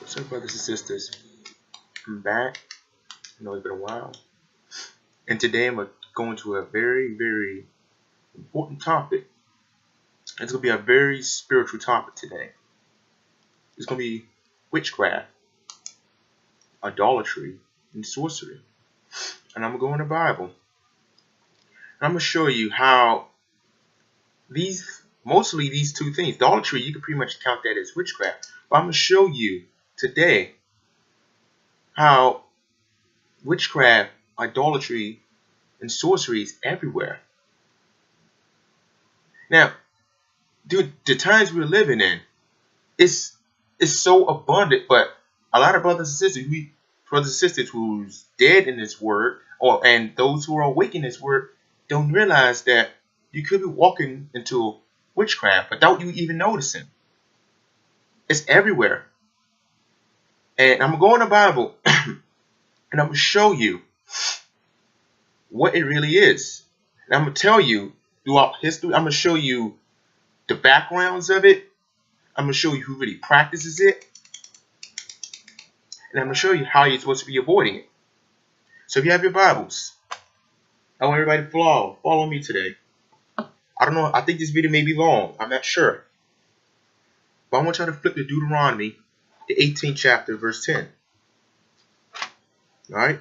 What's up, brothers and sisters? I'm back. I know it's been a while. And today I'm going to a very, very important topic. It's going to be a very spiritual topic today. It's going to be witchcraft, idolatry, and sorcery. And I'm going to go in the Bible. And I'm going to show you how mostly these two things, idolatry, you can pretty much count that as witchcraft. But I'm going to show you today how witchcraft, idolatry, and sorcery is everywhere. Now, dude, the times we're living in, it's so abundant, but a lot of brothers and sisters who's dead in this word, and those who are awake in this word, don't realize that you could be walking into witchcraft without you even noticing. It's everywhere. And I'm going to go in the Bible and I'm going to show you what it really is. And I'm going to tell you throughout history, I'm going to show you the backgrounds of it. I'm going to show you who really practices it. And I'm going to show you how you're supposed to be avoiding it. So if you have your Bibles, I want everybody to follow me today. I don't know, I think this video may be long. I'm not sure. But I want y'all to flip to Deuteronomy, the 18th chapter, verse 10. Alright?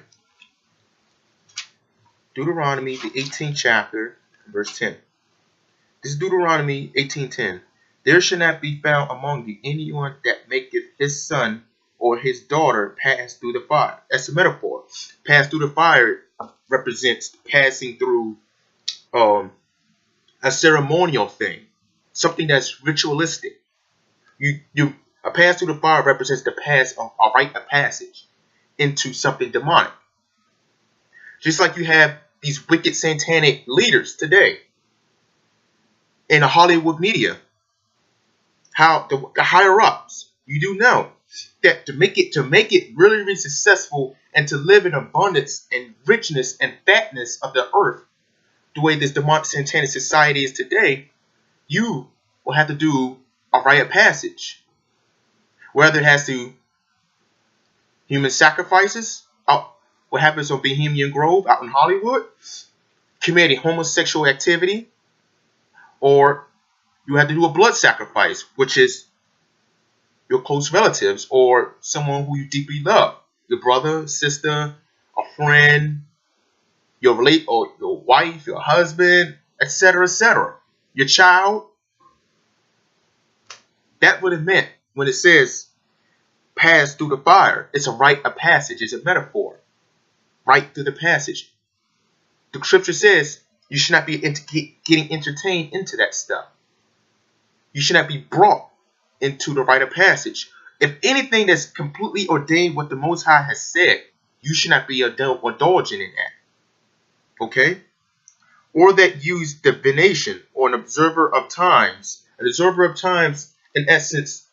Deuteronomy, the 18th chapter, verse 10. This is Deuteronomy 18:10. There shall not be found among you anyone that maketh his son or his daughter pass through the fire. That's a metaphor. Pass through the fire represents passing through a ceremonial thing, something that's ritualistic. A pass through the fire represents the a rite of passage into something demonic. Just like you have these wicked satanic leaders today in the Hollywood media, how the higher ups, you do know that to make it really, really successful and to live in abundance and richness and fatness of the earth, the way this demonic satanic society is today, you will have to do a rite of passage. Whether it has to human sacrifices, what happens on Bohemian Grove out in Hollywood, committing homosexual activity, or you have to do a blood sacrifice, which is your close relatives or someone who you deeply love, your brother, sister, a friend, your wife, your husband, etc., etc., your child. That would have meant when it says pass through the fire, it's a rite of passage, it's a metaphor. Right through the passage. The scripture says you should not be getting entertained into that stuff. You should not be brought into the rite of passage. If anything that's completely ordained what the Most High has said, you should not be indulging in that. Okay? Or that use divination or an observer of times. An observer of times, in essence,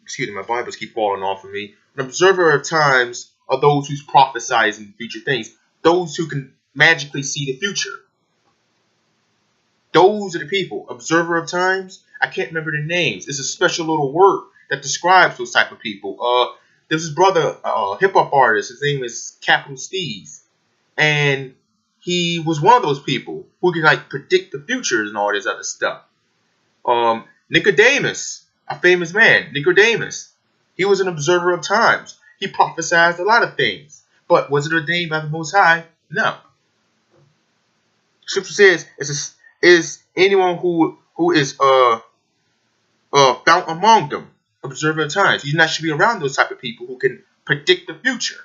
excuse me, my Bibles keep falling off of me. An observer of times are those who prophesize in future things. Those who can magically see the future. Those are the people. Observer of times. I can't remember the names. It's a special little word that describes those type of people. There's this brother, hip hop artist. His name is Capital Steez, and he was one of those people who can like predict the futures and all this other stuff. Nicodemus, a famous man, Nicodemus. He was an observer of times. He prophesied a lot of things. But was it ordained by the Most High? No. Scripture says, is anyone who is found among them, observer of times. You should be around those type of people who can predict the future.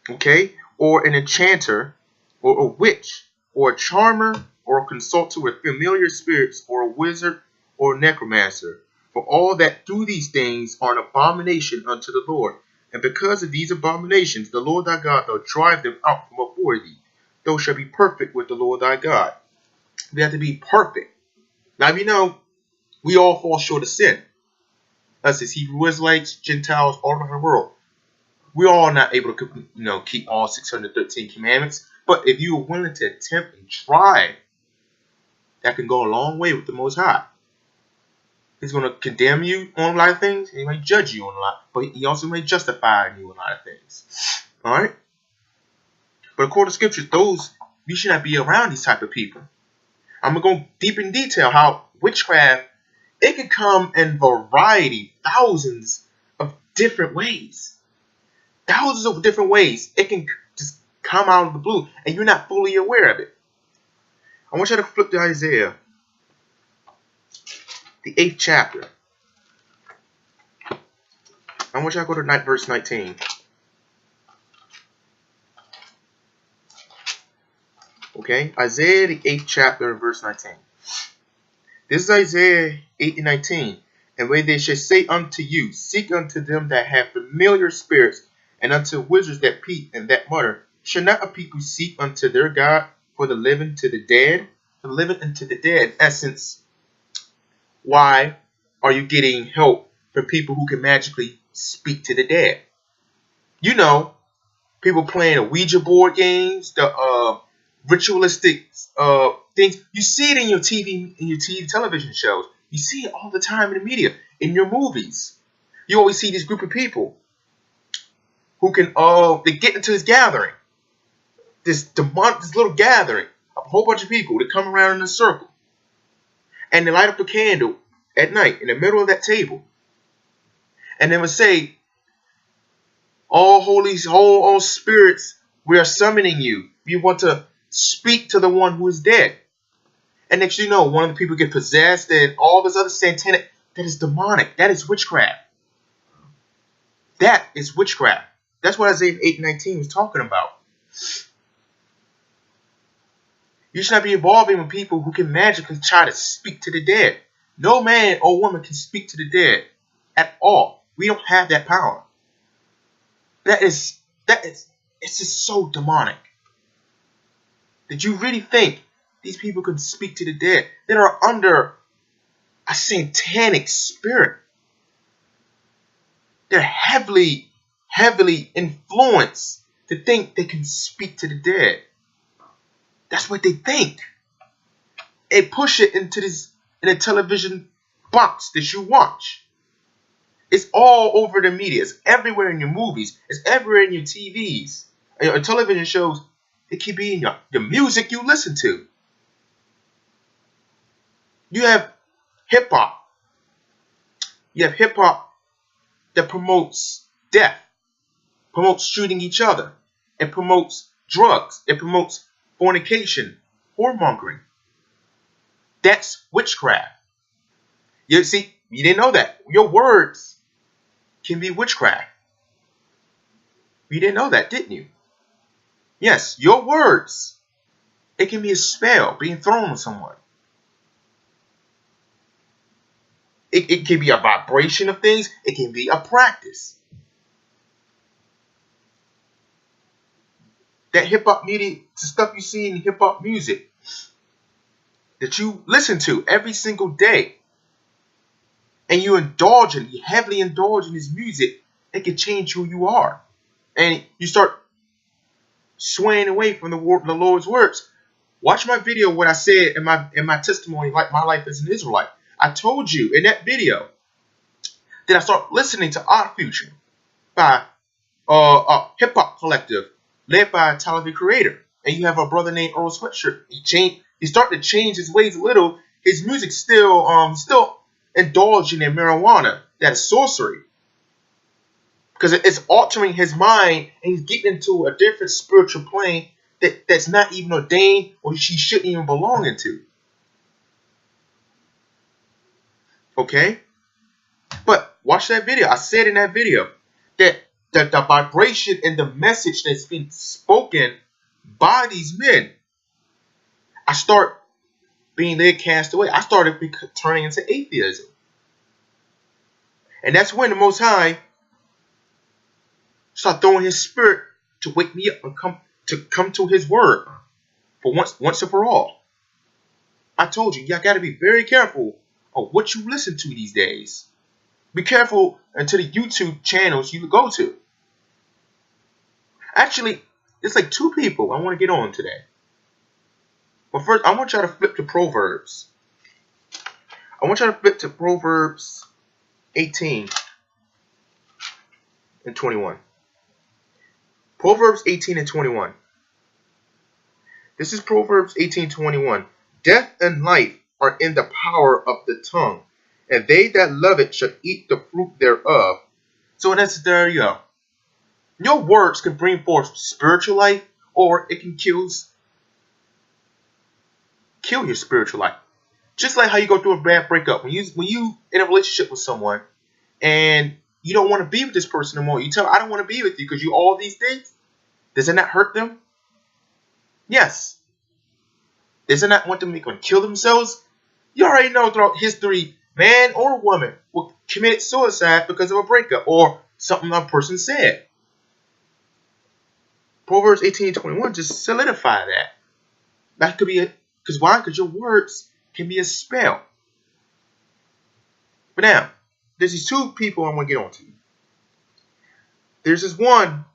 Okay? Or an enchanter, or a witch, or a charmer, or a consultant with familiar spirits, or a wizard, or a necromancer. For all that do these things are an abomination unto the Lord. And because of these abominations, the Lord thy God will drive them out from before thee. Thou shalt be perfect with the Lord thy God. We have to be perfect. Now, you know, we all fall short of sin. Us as Hebrew Israelites, Gentiles, all over the world. We're all not able to, keep all 613 commandments. But if you are willing to attempt and try, that can go a long way with the Most High. He's going to condemn you on a lot of things. He might judge you on a lot, but he also may justify you on a lot of things. All right? But according to scriptures, you should not be around these type of people. I'm going to go deep in detail how witchcraft, it can come in variety, thousands of different ways. Thousands of different ways. It can just come out of the blue, and you're not fully aware of it. I want you to flip to Isaiah, the 8th chapter. I want you to go to verse 19. Okay, Isaiah, the 8th chapter, verse 19. This is Isaiah 8:19. And when they shall say unto you, seek unto them that have familiar spirits, and unto wizards that peep and that mutter, shall not a people seek unto their God for the living to the dead? For the living unto the dead. In essence, why are you getting help from people who can magically speak to the dead? You know, people playing the Ouija board games, the ritualistic things. You see it in your TV television shows. You see it all the time in the media, in your movies. You always see this group of people who can they get into this gathering, this little gathering, a whole bunch of people that come around in a circle, and they light up a candle at night in the middle of that table, and they would say, all spirits, we are summoning you. We want to speak to the one who is dead. And next you know, one of the people get possessed and all this other satanic. That is demonic. That is witchcraft. That is witchcraft. That's what Isaiah 8:19 was talking about. You should not be involving with people who can magically try to speak to the dead. No man or woman can speak to the dead at all. We don't have that power. It's just so demonic. Did you really think these people can speak to the dead that are under a satanic spirit? They're heavily influenced to think they can speak to the dead. That's what they think. They push it into in a television box that you watch. It's all over the media. It's everywhere in your movies. It's everywhere in your TVs. Your television shows. It can be in the music you listen to. You have hip hop. You have hip hop that promotes death, promotes shooting each other. It promotes drugs. It promotes fornication, whoremongering. That's witchcraft. You see, you didn't know that. Your words can be witchcraft. You didn't know that, didn't you? Yes, your words. It can be a spell being thrown on someone. It can be a vibration of things. It can be a practice. That hip-hop media, the stuff you see in hip-hop music that you listen to every single day, and you heavily indulge in this music, it can change who you are. And you start swaying away from the Lord's words. Watch my video, what I said in my testimony, like my life as an Israelite. I told you in that video that I started listening to Odd Future by a hip-hop collective led by Tyler the Creator. And you have a brother named Earl Sweatshirt. He started to change his ways a little. His music still indulging in marijuana. That is sorcery. Because it's altering his mind, and he's getting into a different spiritual plane that's not even ordained, or he shouldn't even belong into. Okay? But watch that video. I said in that video that the vibration and the message that's been spoken by these men, I start being led cast away. I started turning into atheism. And that's when the Most High start throwing his spirit to wake me up and come to his word for once and for all. I told you, y'all got to be very careful of what you listen to these days. Be careful until the YouTube channels you go to. Actually, it's like two people I want to get on today. But first, I want y'all to flip to Proverbs. I want you to flip to Proverbs 18 and 21. Proverbs 18 and 21. This is Proverbs 18:21. Death and life are in the power of the tongue, and they that love it shall eat the fruit thereof. So that's there you go. Your words can bring forth spiritual life, or it can kill your spiritual life. Just like how you go through a bad breakup. When you in a relationship with someone and you don't want to be with this person anymore, you tell them, I don't want to be with you because you all these things. Does it not hurt them? Yes. Does it not want them to make them kill themselves? You already know throughout history, man or woman will commit suicide because of a breakup or something a person said. Proverbs 18:21 just solidify that. That could be it. Because why? Because your words can be a spell. But now, there's these two people I want to get on to. There's this one,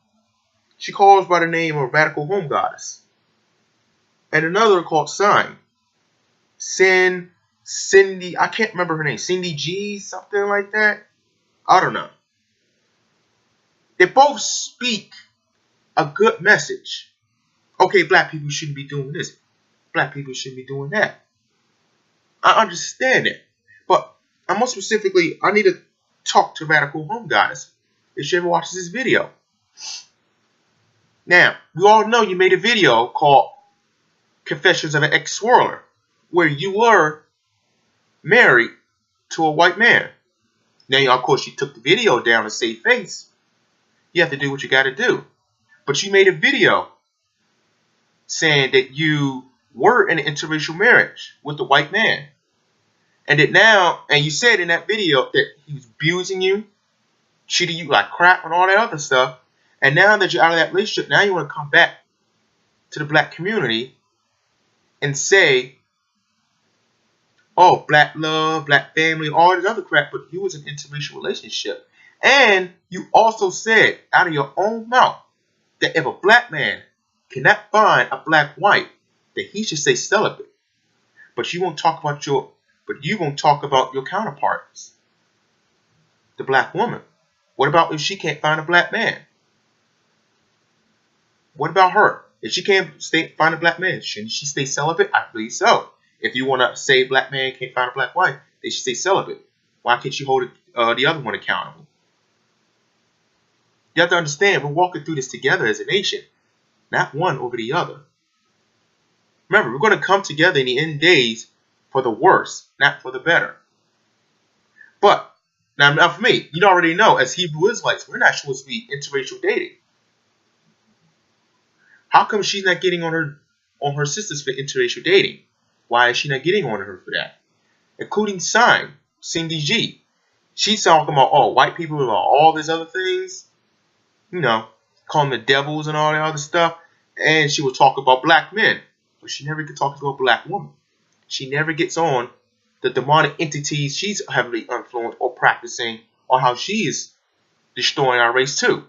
she calls by the name of Radical Home Goddess. And another called Cindy, I can't remember her name. Cindy G, something like that. I don't know. They both speak a good message. Okay, black people shouldn't be doing this. Black people shouldn't be doing that. I understand it. But more specifically, I need to talk to Radical Home Goddess if she ever watches this video. Now, we all know you made a video called Confessions of an Ex-Swirler, where you were married to a white man. Now, of course, you took the video down to save face. You have to do what you got to do. But you made a video saying that you were in an interracial marriage with a white man. And you said in that video that he was abusing you, treating you like crap and all that other stuff. And now that you're out of that relationship, now you want to come back to the black community and say, oh, black love, black family, all this other crap, but you was in an interracial relationship. And you also said out of your own mouth that if a black man cannot find a black wife, that he should stay celibate. But you won't talk about your counterparts, the black woman. What about if she can't find a black man? What about her? If she can't find a black man, shouldn't she stay celibate? I believe so. If you want to say black man can't find a black wife, they should stay celibate. Why can't you hold the other one accountable? You have to understand, we're walking through this together as a nation, not one over the other. Remember, we're going to come together in the end days for the worse, not for the better. But, now for me, you already know, as Hebrew Israelites, we're not supposed to be interracial dating. How come she's not getting on her sisters for interracial dating? Why is she not getting on her for that? Including Cindy G. She's talking about, white people and all these other things. You know, calling them the devils and all that other stuff. And she will talk about black men. But she never could talk to a black woman. She never gets on the demonic entities she's heavily influenced or practicing, or how she is destroying our race too.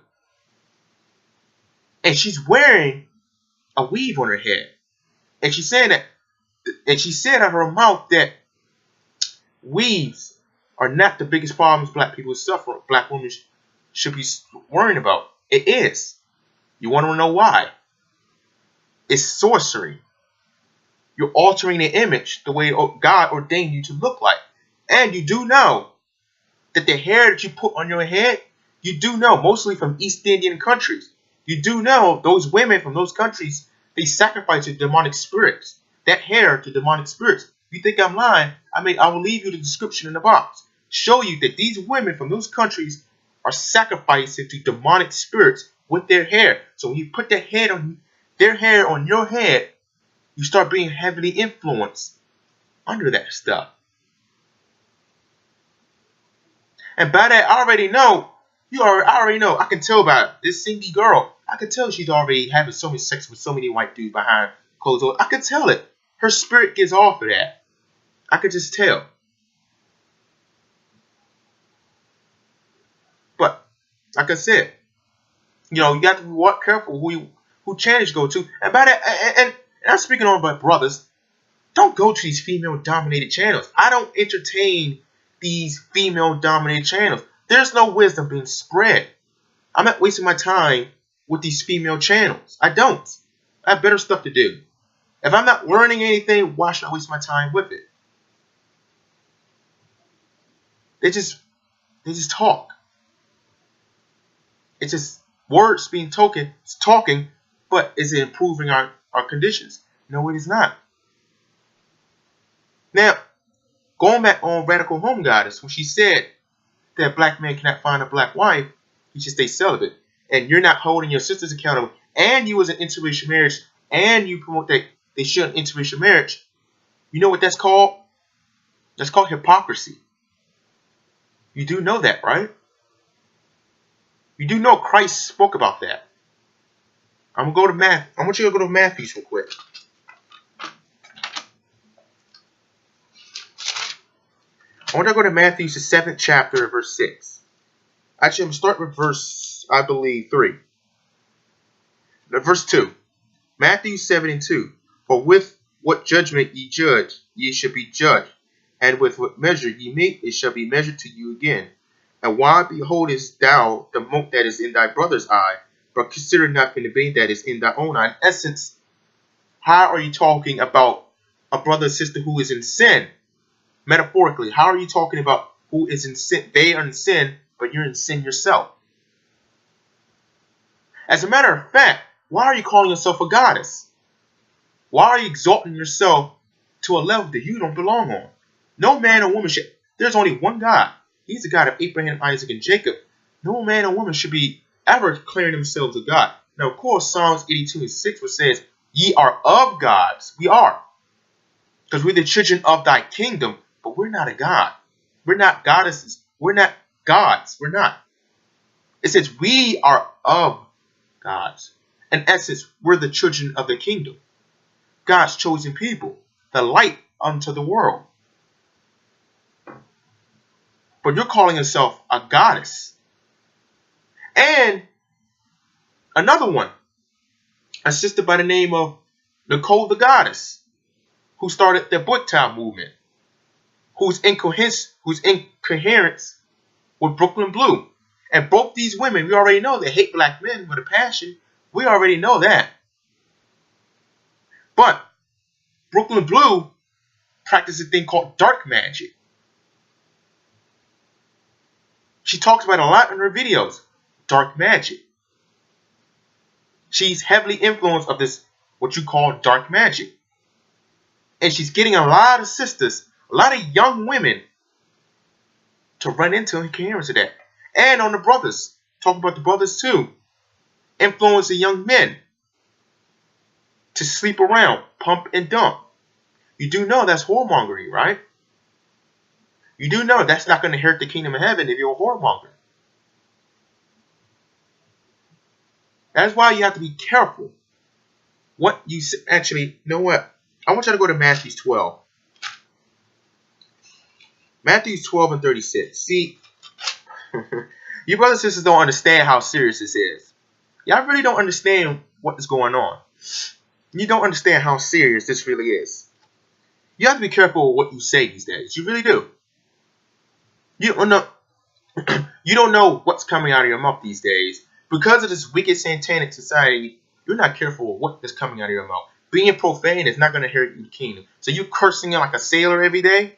And she's wearing a weave on her head. And she's saying that, and she said out of her mouth that weaves are not the biggest problems black people suffer. Black women should be worrying about. It is. You want to know why? It's sorcery. You're altering the image the way God ordained you to look like. And you do know that the hair that you put on your head, you do know, mostly from East Indian countries, you do know those women from those countries, they sacrifice to demonic spirits. That hair to demonic spirits. If you think I'm lying, I will leave you the description in the box. Show you that these women from those countries are sacrificing to demonic spirits with their hair. So when you put their hair on your head, you start being heavily influenced under that stuff. And by that, I already know. I already know. I can tell by this Cindy girl. I can tell she's already having so much sex with so many white dudes behind closed doors. I can tell it. Her spirit gets off of that. I could just tell. But like I said, you got to be careful who channels you go to. And by that, and I'm speaking on my brothers. Don't go to these female-dominated channels. I don't entertain these female-dominated channels. There's no wisdom being spread. I'm not wasting my time with these female channels. I don't. I have better stuff to do. If I'm not learning anything, why should I waste my time with it? They just talk. It's just words being talking, but is it improving our conditions? No, it is not. Now, going back on Radical Home Goddess, when she said that a black man cannot find a black wife, he should stay celibate. And you're not holding your sisters accountable, and you was an interracial marriage, and you promote that they shouldn't interracial marriage. You know what that's called? That's called hypocrisy. You do know that, right? You do know Christ spoke about that. I'm gonna go to Matthew. I want you to go to Matthew real quick. I want to go to Matthew, the 7th chapter, verse 6. Actually, I'm going to start with verse, I believe, 3. Verse 2. Matthew 7:2. For with what judgment ye judge, ye shall be judged. And with what measure ye make, it shall be measured to you again. And why beholdest thou the mote that is in thy brother's eye, but consider not the beam that is in thy own eye? In essence, how are you talking about a brother or sister who is in sin? Metaphorically, how are you talking about who is in sin? They are in sin, but you're in sin yourself. As a matter of fact, why are you calling yourself a goddess? Why are you exalting yourself to a level that you don't belong on? No man or woman should. There's only one God. He's the God of Abraham, Isaac, and Jacob. No man or woman should be ever declaring themselves a God. Now, of course, Psalms 82:6, which says, ye are of gods. We are. Because we're the children of thy kingdom. But we're not a God. We're not goddesses. We're not gods. We're not. It says we are of gods. In essence, we're the children of the kingdom. God's chosen people. The light unto the world. But you're calling yourself a goddess. And another one. A sister by the name of Nicole the Goddess. Who started the Boytown movement. Whose incoherence with Brooklyn Blue. And both these women, we already know they hate black men with a passion. We already know that. But Brooklyn Blue practices a thing called dark magic. She talks about it a lot in her videos. Dark magic. She's heavily influenced of this, what you call dark magic. And she's getting a lot of sisters, a lot of young women to run into and coherence of that. And on the brothers. Talk about the brothers too. Influencing young men to sleep around, pump and dump. You do know that's whoremongering, right? You do know that's not going to inherit the kingdom of heaven if you're a whoremonger. That's why you have to be careful. What you actually, you know what? I want you to go to Matthew 12. Matthew 12:36. See, you brothers and sisters don't understand how serious this is. Y'all really don't understand what is going on. You don't understand how serious this really is. You have to be careful with what you say these days. You really do. You don't know. You don't know what's coming out of your mouth these days. Because of this wicked satanic society, you're not careful with what is coming out of your mouth. Being profane is not going to inherit you the kingdom. So you cursing like a sailor every day,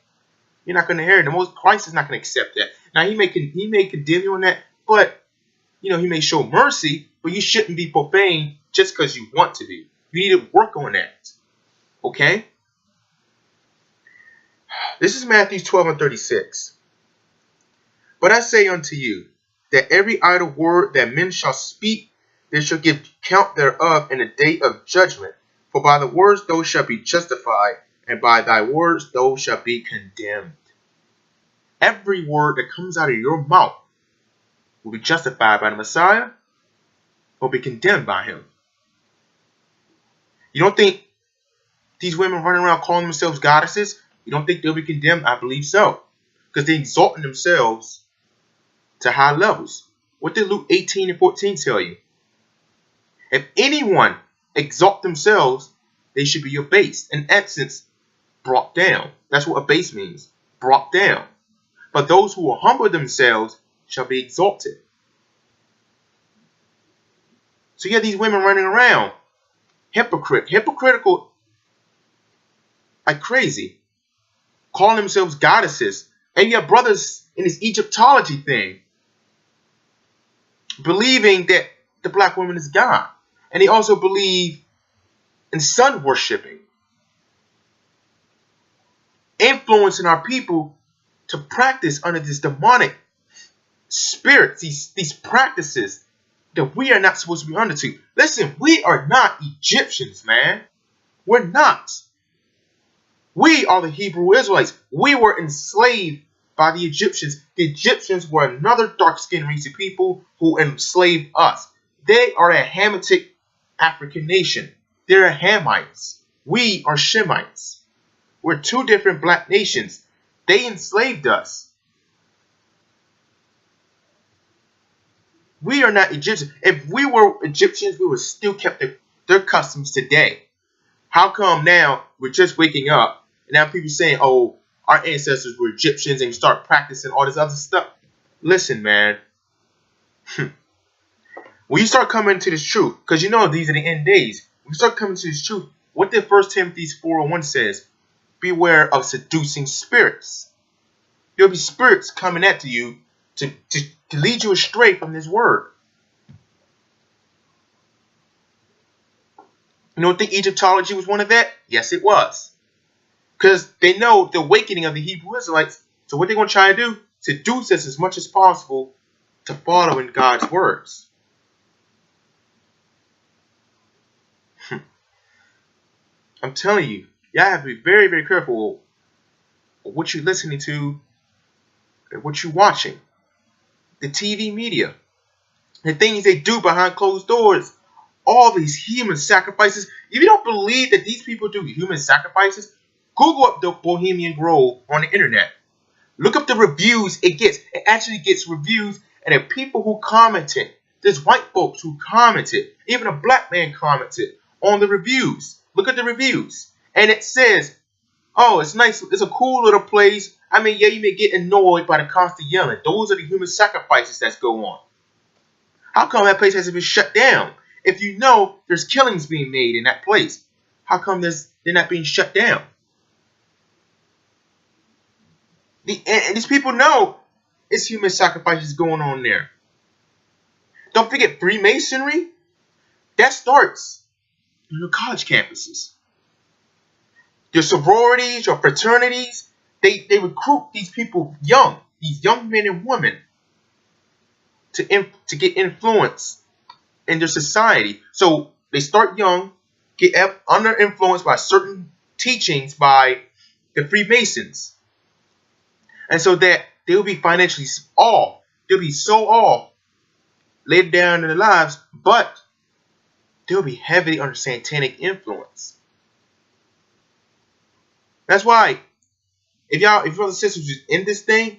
you're not going to inherit. The most Christ is not going to accept that. Now he may condemn you on that, but he may show mercy. But you shouldn't be profane just because you want to be. You need to work on that. Okay. This is Matthew 12:36. But I say unto you, that every idle word that men shall speak, they shall give count thereof in the day of judgment. For by the words thou shalt be justified, and by thy words thou shalt be condemned. Every word that comes out of your mouth will be justified by the Messiah, or be condemned by him. You don't think these women running around calling themselves goddesses, you don't think they'll be condemned? I believe so. Because they're exalting themselves to high levels. What did Luke 18:14 tell you? If anyone exalt themselves, they should be abased. In essence, brought down. That's what abase means, brought down. But those who will humble themselves shall be exalted. So you have these women running around, hypocritical like crazy, calling themselves goddesses. And you have brothers in this Egyptology thing, believing that the black woman is God. And they also believe in sun worshipping, influencing our people to practice under this demonic spirit, these practices that we are not supposed to be under to. Listen, we are not Egyptians, man. We're not. We are the Hebrew Israelites. We were enslaved by the Egyptians. The Egyptians were another dark-skinned race of people who enslaved us. They are a Hamitic African nation. They're Hamites. We are Shemites. We're two different black nations. They enslaved us. We are not Egyptians. If we were Egyptians, we would still kept their customs today. How come now we're just waking up and now people saying, oh, our ancestors were Egyptians and you start practicing all this other stuff? Listen, man. When you start coming to this truth, because you know these are the end days, when you start coming to this truth, what did 1 Timothy 4:1 says? Beware of seducing spirits. There'll be spirits coming after you to lead you astray from this word. You don't think Egyptology was one of that? Yes, it was. Because they know the awakening of the Hebrew Israelites. So what they're going to try to do? Seduce us as much as possible to follow in God's words. I'm telling you, y'all have to be very, very careful of what you're listening to and what you're watching. The TV media, the things they do behind closed doors, all these human sacrifices. If you don't believe that these people do human sacrifices, Google up the Bohemian Grove on the internet. Look up the reviews it gets. It actually gets reviews, and there are people who commented. There's white folks who commented. Even a black man commented on the reviews. Look at the reviews. And it says, oh, it's nice. It's a cool little place. I mean, yeah, you may get annoyed by the constant yelling. Those are the human sacrifices that go on. How come that place hasn't been shut down? If you know there's killings being made in that place, how come they're not being shut down? And these people know it's human sacrifices going on there. Don't forget Freemasonry. That starts in your college campuses. Your sororities, your fraternities, they recruit these people young, these young men and women to get influence in their society. So they start young, get under influence by certain teachings by the Freemasons. And so that they'll be financially off. They'll be so off later down in their lives, but they'll be heavily under satanic influence. That's why, if your brothers and sisters who's in this thing,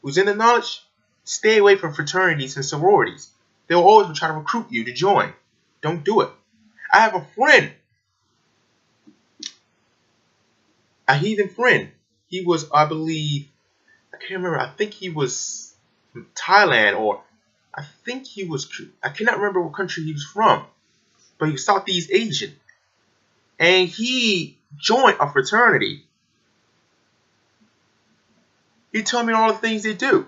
who's in the knowledge, stay away from fraternities and sororities. They'll always try to recruit you to join. Don't do it. I have a friend, a heathen friend. He was, I believe, I can't remember. I think he was from Thailand, or I cannot remember what country he was from, but he was Southeast Asian. And he joined a fraternity. He told me all the things they do.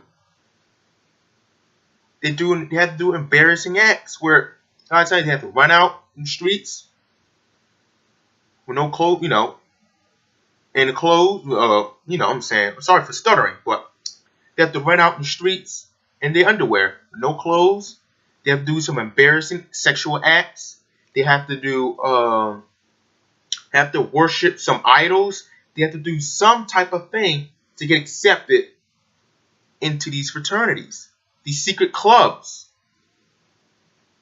They have to do embarrassing acts where a lot of times they have to run out in the streets with no clothes, and the clothes, I'm sorry for stuttering, but they have to run out in the streets in their underwear, no clothes. They have to do some embarrassing sexual acts. They have to worship some idols. They have to do some type of thing to get accepted into these fraternities, these secret clubs.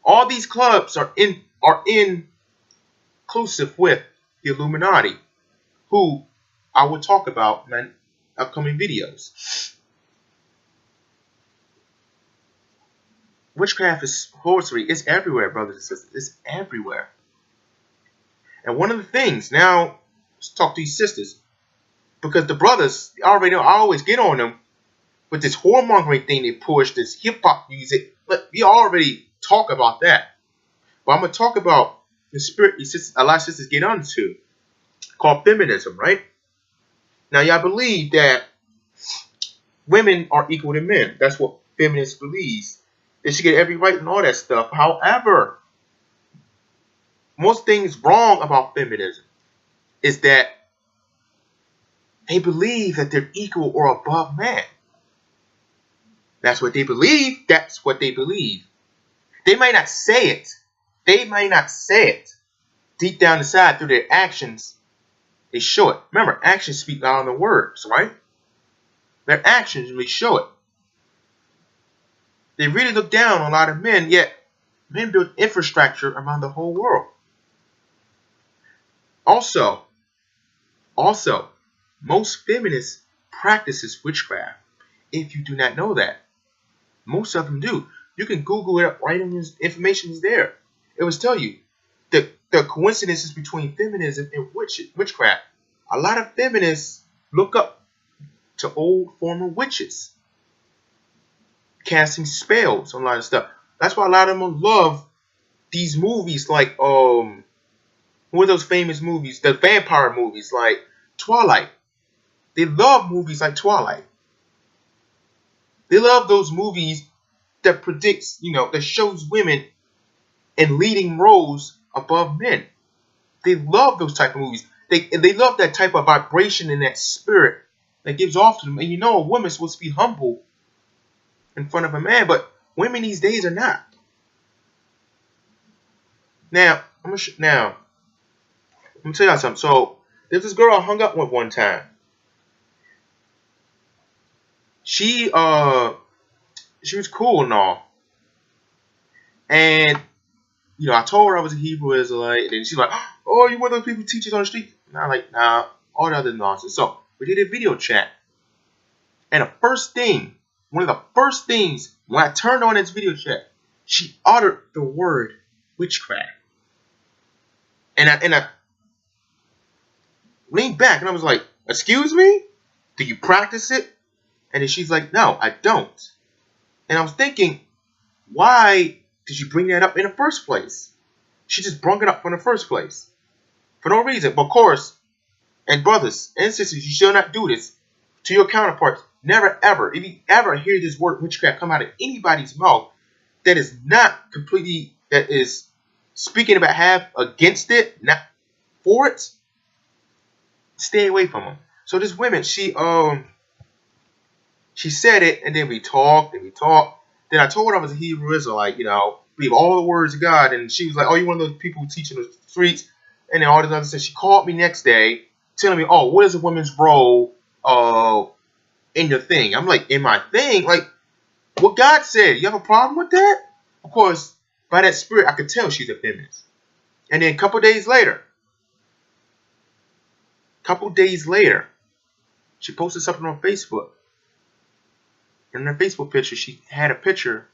All these clubs are inclusive with the Illuminati, who I will talk about in upcoming videos. Witchcraft is sorcery. It's everywhere, brothers and sisters. It's everywhere. And one of the things, now let's talk to these sisters. Because the brothers already know, I always get on them with this whoremongering thing they push, this hip hop music. But we already talk about that. But I'm gonna talk about the spirit a lot of sisters get onto, called feminism, right? Now y'all believe that women are equal to men. That's what feminists believes. They should get every right and all that stuff. However, most things wrong about feminism is that they believe that they're equal or above man. That's what they believe. That's what they believe. They might not say it. They might not say it. Deep down inside, through their actions, they show it. Remember, actions speak louder than words, right? Their actions really show it. They really look down on a lot of men, yet men build infrastructure around the whole world. Also, most feminists practices witchcraft. If you do not know that, most of them do. You can Google it up, right? And information is there. It will tell you the coincidences between feminism and witchcraft. A lot of feminists look up to old former witches, casting spells on a lot of stuff. That's why a lot of them love these movies like what are those famous movies? The vampire movies like Twilight. They love movies like Twilight. They love those movies that predicts, that shows women in leading roles above men. They love those type of movies. They love that type of vibration and that spirit that gives off to them. And a woman's supposed to be humble in front of a man, but women these days are not. Now, I'm gonna tell y'all something. So there's this girl I hung up with one time. She was cool and all. And I told her I was a Hebrew Israelite, and she's like, "Oh, you one of those people who teaches on the street?" And I'm like, "Nah, all the other nonsense." So we did a video chat, and one of the first things when I turned on this video chat, she uttered the word witchcraft, and I leaned back and I was like, "Excuse me? Do you practice it?" And then she's like, "No, I don't." And I was thinking, why did you bring that up in the first place? She just brought it up in the first place. For no reason. But of course, and brothers and sisters, you shall not do this to your counterparts. Never ever, if you ever hear this word witchcraft come out of anybody's mouth that is not completely, that is speaking about half against it, not for it, stay away from them. So this woman, she said it, and then we talked. Then I told her I was a Hebrew Israelite, believe all the words of God. And she was like, "Oh, you're one of those people who teach in the streets." And then all this other stuff. She called me next day telling me, "Oh, what is a woman's role in your thing?" I'm like, "In my thing? Like, what God said. You have a problem with that?" Of course, by that spirit, I could tell she's a feminist. And then a couple days later, she posted something on Facebook. And in her Facebook picture, she had a picture,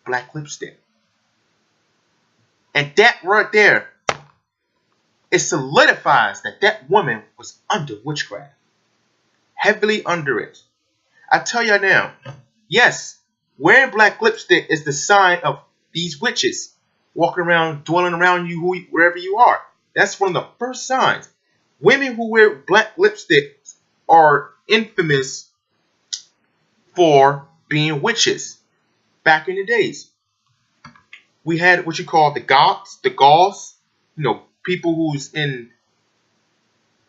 black lipstick. And that right there, it solidifies that woman was under witchcraft. Heavily under it. I tell y'all now, yes, wearing black lipstick is the sign of these witches walking around, dwelling around you, wherever you are. That's one of the first signs. Women who wear black lipstick are infamous for being witches. Back in the days, we had what you call the Goths, people who's in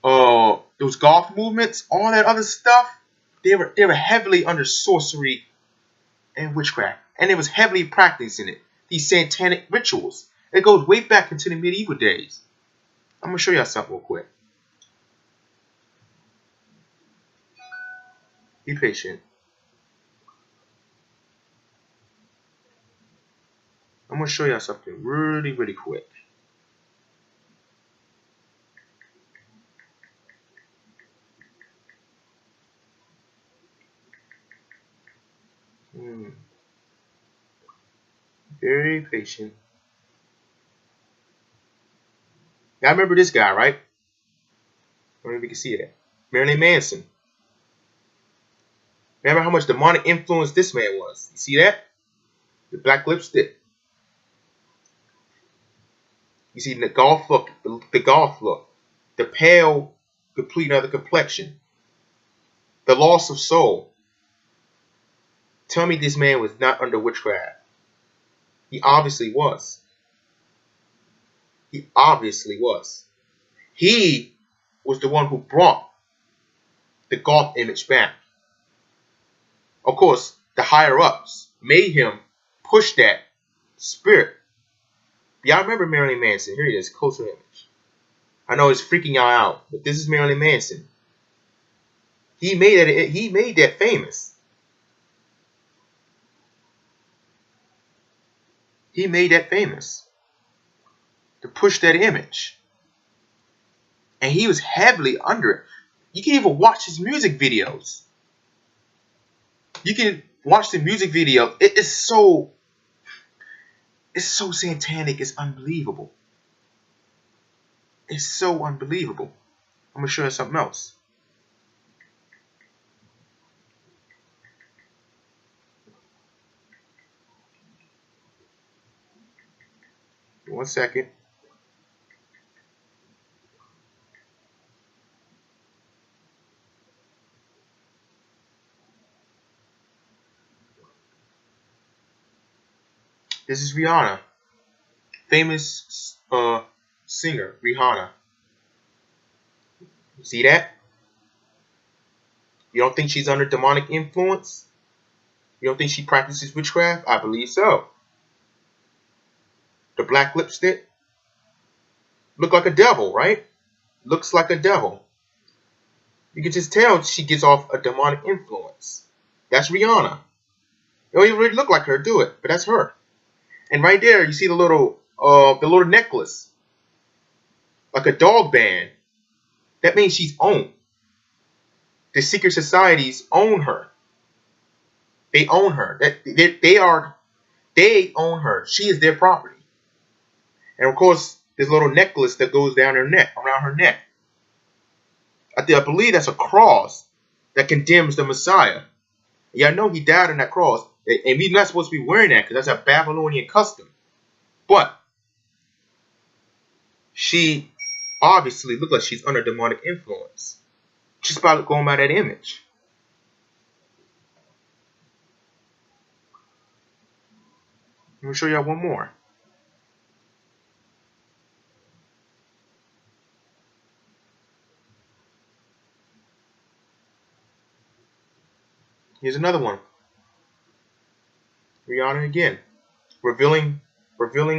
those Goth movements, all that other stuff. They were heavily under sorcery and witchcraft, and they was heavily practicing it. These satanic rituals. It goes way back into the medieval days. I'm gonna show y'all something real quick. Be patient. I'm gonna show y'all something really, really quick. Very patient. Now remember this guy, right? I don't know if you can see that. Marilyn Manson. Remember how much demonic influence this man was. You see that? The black lipstick. You see the golf look, the pale, complete other complexion, the loss of soul. Tell me this man was not under witchcraft. He obviously was. He obviously was. He was the one who brought the golf image back. Of course, the higher ups made him push that spirit. Y'all remember Marilyn Manson? Here he is, closer image. I know it's freaking y'all out, but this is Marilyn Manson. He made that famous. He made that famous to push that image. And he was heavily under it. You can even watch his music videos. You can watch the music video. It's so satanic, it's unbelievable. It's so unbelievable. I'm going to show you something else. One second. This is Rihanna. Famous singer, Rihanna. See that? You don't think she's under demonic influence? You don't think she practices witchcraft? I believe so. The black lipstick. Look like a devil, right? Looks like a devil. You can just tell she gives off a demonic influence. That's Rihanna. You don't even really look like her, do it? But that's her. And right there, you see the little necklace, like a dog band. That means she's owned. The secret societies own her. They own her. They own her. She is their property. And of course, this little necklace that goes down her neck, around her neck. I believe that's a cross that condemns the Messiah. Yeah, I know he died on that cross, and we're not supposed to be wearing that because that's a Babylonian custom. But she obviously looks like she's under demonic influence, just by going by that image. Let me show y'all one more. Here's another one. Rihanna again, revealing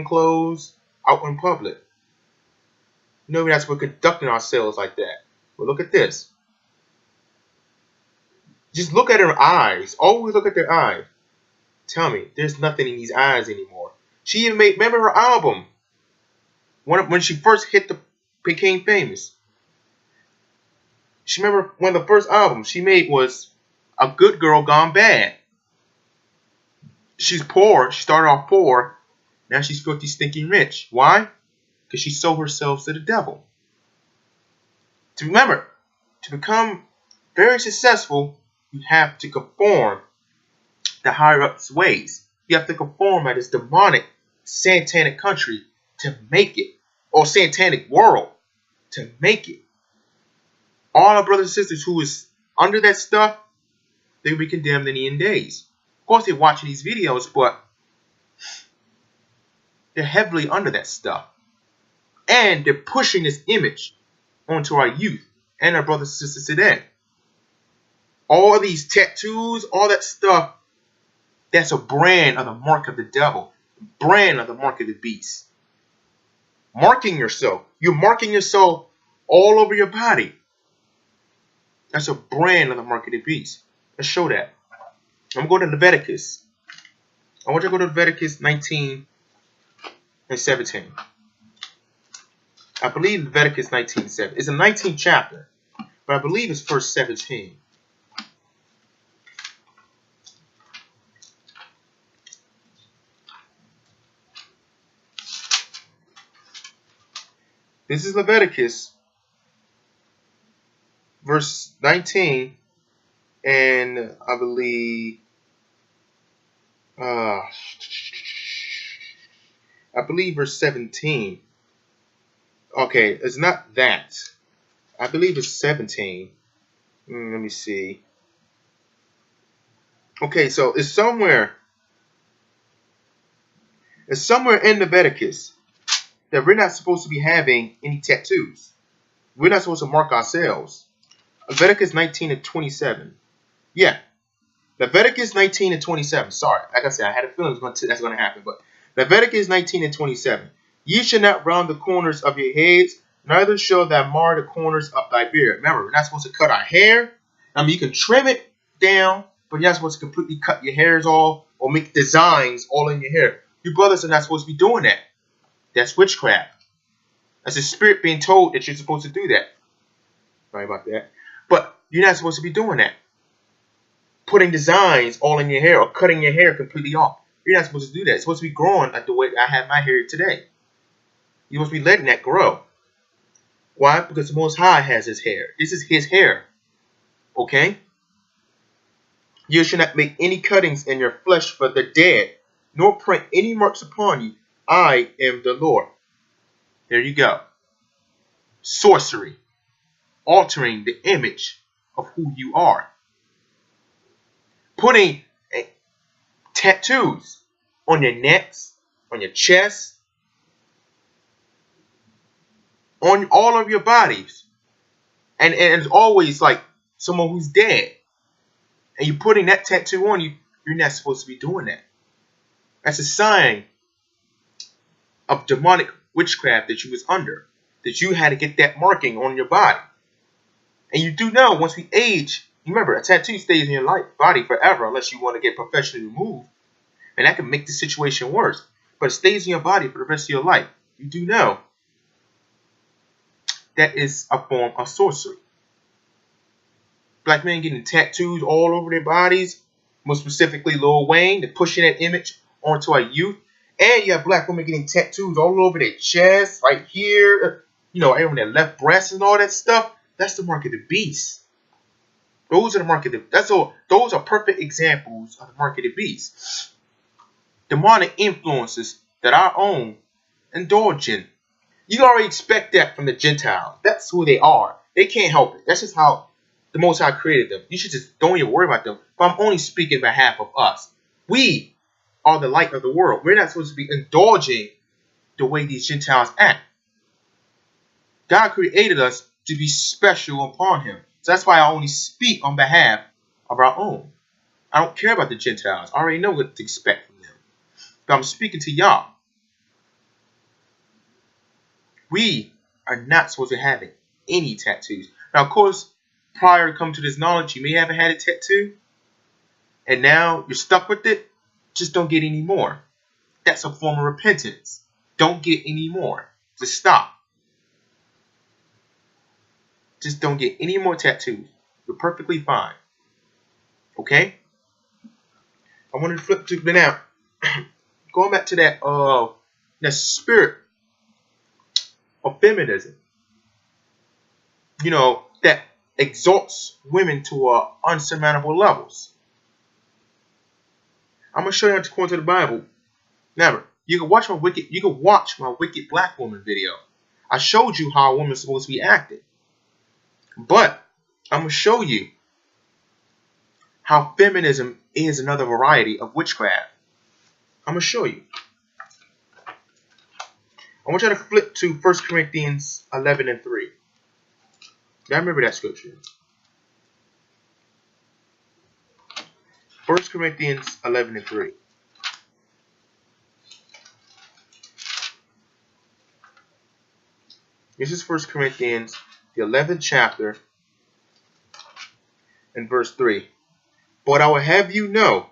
clothes out in public. You know, that's we're conducting ourselves like that. But look at this. Just look at her eyes. Always look at their eyes. Tell me, there's nothing in these eyes anymore. She even remember her album when she first became famous. She remember one of the first albums she made was A Good Girl Gone Bad. She's poor. She started off poor. Now she's filthy, stinking rich. Why? Because she sold herself to the devil. To become very successful, you have to conform the higher ups' ways. You have to conform at this demonic, satanic country to make it, or satanic world to make it. All our brothers and sisters who is under that stuff, they will be condemned in the end days. Of course, they're watching these videos, but they're heavily under that stuff. And they're pushing this image onto our youth and our brothers and sisters today. All these tattoos, all that stuff, that's a brand of the mark of the devil. Brand of the mark of the beast. Marking yourself. You're marking yourself all over your body. That's a brand of the mark of the beast. Let's show that. I'm going to Leviticus. I want you to go to Leviticus 19 and 17. I believe Leviticus 19:7. It's a 19th chapter, but I believe it's verse 17. This is Leviticus verse 19, and I believe verse 17. Okay, it's not that. I believe it's 17. Let me see. Okay, so it's somewhere in Leviticus that we're not supposed to be having any tattoos. We're not supposed to mark ourselves. Leviticus 19 and 27. Yeah. Leviticus 19 and 27. Sorry. Like I said, I had a feeling that's going to happen. But Leviticus 19 and 27. Ye shall not round the corners of your heads, neither shall thou mar the corners of thy beard. Remember, we're not supposed to cut our hair. I mean, you can trim it down, but you're not supposed to completely cut your hairs off or make designs all in your hair. You brothers are not supposed to be doing that. That's witchcraft. That's the spirit being told that you're supposed to do that. Sorry about that. But you're not supposed to be doing that. Putting designs all in your hair or cutting your hair completely off. You're not supposed to do that. It's supposed to be growing like the way I have my hair today. You're supposed to be letting that grow. Why? Because the Most High has his hair. This is his hair. Okay? You shall not make any cuttings in your flesh for the dead, nor print any marks upon you. I am the Lord. There you go. Sorcery. Altering the image of who you are. Putting tattoos on your necks, on your chest, on all of your bodies. And it's always like someone who's dead. And you're putting that tattoo on you, you're not supposed to be doing that. That's a sign of demonic witchcraft that you was under. That you had to get that marking on your body. And you do know, once we age, remember, a tattoo stays in your body forever unless you want to get professionally removed. And that can make the situation worse. But it stays in your body for the rest of your life. You do know that is a form of sorcery. Black men getting tattoos all over their bodies. More specifically, Lil Wayne. They're pushing that image onto our youth. And you have black women getting tattoos all over their chest, right here. You know, over their left breast and all that stuff. That's the mark of the beast. Those are the mark of the those are perfect examples of the mark of the beast. Demonic influences that our own indulge in. You already expect that from the Gentiles. That's who they are. They can't help it. That's just how the Most High created them. You should just don't even worry about them. But I'm only speaking on behalf of us. We are the light of the world. We're not supposed to be indulging the way these Gentiles act. God created us to be special upon him. So that's why I only speak on behalf of our own. I don't care about the Gentiles. I already know what to expect from them. But I'm speaking to y'all. We are not supposed to have any tattoos. Now, of course, prior to coming to this knowledge, you may have had a tattoo. And now you're stuck with it. Just don't get any more. That's a form of repentance. Don't get any more. Just stop. Just don't get any more tattoos. You're perfectly fine. Okay? I wanted to flip to now. Going back to that spirit of feminism. You know, that exalts women to unsurmountable levels. I'm gonna show you according to the Bible. Never. You can watch my wicked black woman video. I showed you how a woman's supposed to be acting. But I'm going to show you how feminism is another variety of witchcraft. I'm going to show you. I want you to flip to 1 Corinthians 11 and 3. Y'all remember that scripture. 1 Corinthians 11 and 3. This is 1 Corinthians, the 11th chapter, and verse 3. But I will have you know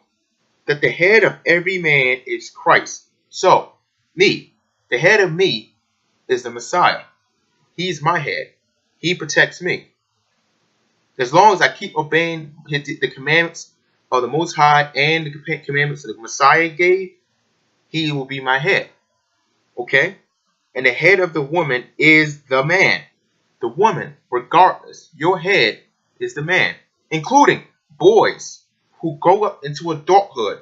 that the head of every man is Christ. So, me, the head of me is the Messiah. He's my head. He protects me. As long as I keep obeying the commandments of the Most High and the commandments that the Messiah gave, he will be my head. Okay? And the head of the woman is the man. The woman, regardless, your head is the man, including boys who grow up into adulthood.